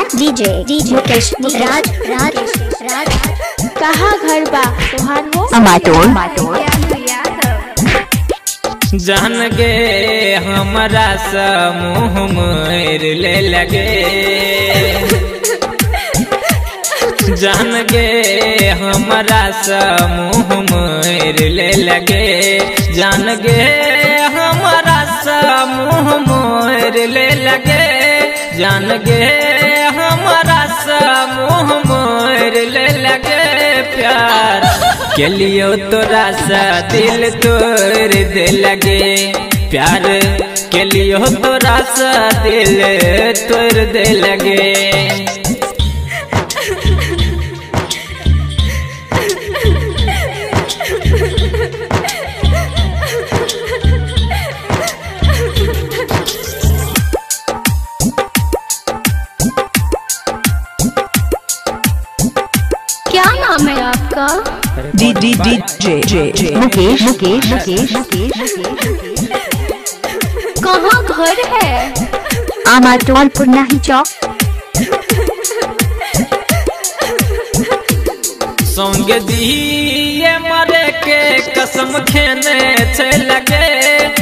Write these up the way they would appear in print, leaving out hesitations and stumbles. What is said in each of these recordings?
तोहार डीजे मुकेश राज राज राज। कहाँ घर बा तोहार हो? अमाटोर जान गे हमारा समूह मेर ले लगे, जान गे हमारा समूह मेर ले लगे, जान गे हमारा समूह मेर ले लगे, जान गे हमारा समूह मेर ले लगे। प्यार के लिए तोरा सा दिल तोड़ दे लगे, प्यार के लिए तोरा सा दिल तोड़ दे लगे। क्या नाम है आपका? मुकेश। कहाँ घर है? अमाटोर पुरनाही चौक। संग दिए मरे के कसम खेने छे लगे,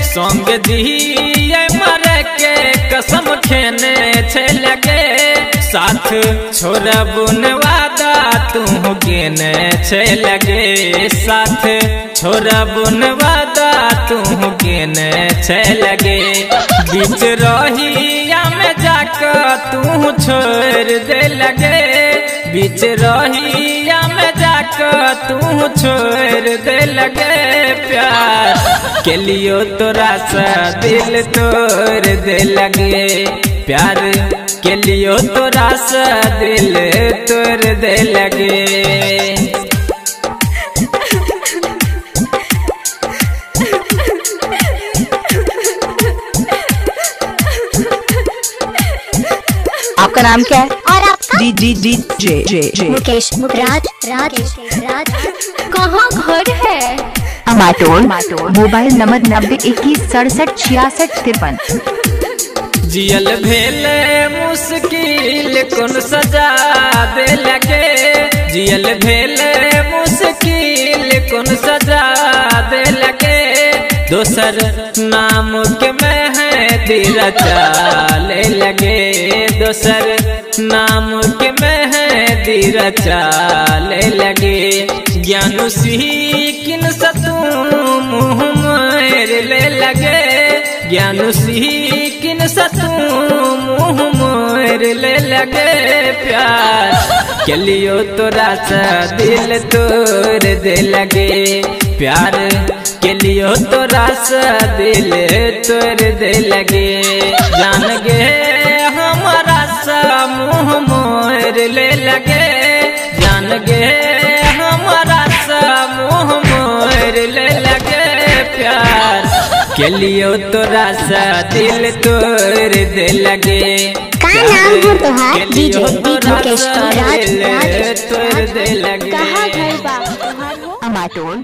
संग दिए मरे के कसम खेने छे लगे, साथ छोड़ा बुन वादा तू गेने छे लगे, साथ छोड़ा बुन वादा तू गेने छे लगे। बीच रहिया में जाकर तू छोड़ दे लगे, बीच रहिया में जाकर तू छोड़ दे लगे। प्यार के लिए तोरा सा दिल तोड़ दे लगे, प्यार के लिए तोरा सा दिल तोड़ दे लगे। आपका नाम क्या है? और आपका? मुकेश राज राज राज। कहाँ घर है? अमाटोर। Mobile number 9021676653। जियल भेले मुश्किल कौन सजा दे लगे, जियल भेले मुश्किल कौन सजा दे लगे, दोसर नाम के मेहंदी रचा ले लगे, दोसर नाम के मेहंदी रचा ले लगे। ज्ञान सीखिन सतू मुँह मेर ले लगे, ज्ञान सीखिन सतू मुँह मेर ले लगे। प्यार के लिए तोरा सा दिल तोड़ दे लगे, प्यार के लिए तोरा सा दिल तोड़ दे लगे। जान गे हमारा समूह मोर ले लगे, जान गे हमारा समूह मोर ले लगे। प्यार के लिए तोरा सा दिल तोड़ दे लगे। का नाम है तोहार? डीजे मुकेश राज राज। तोड़ दे लगे। कहाँ घर बा तोहार हो? अमाटोर।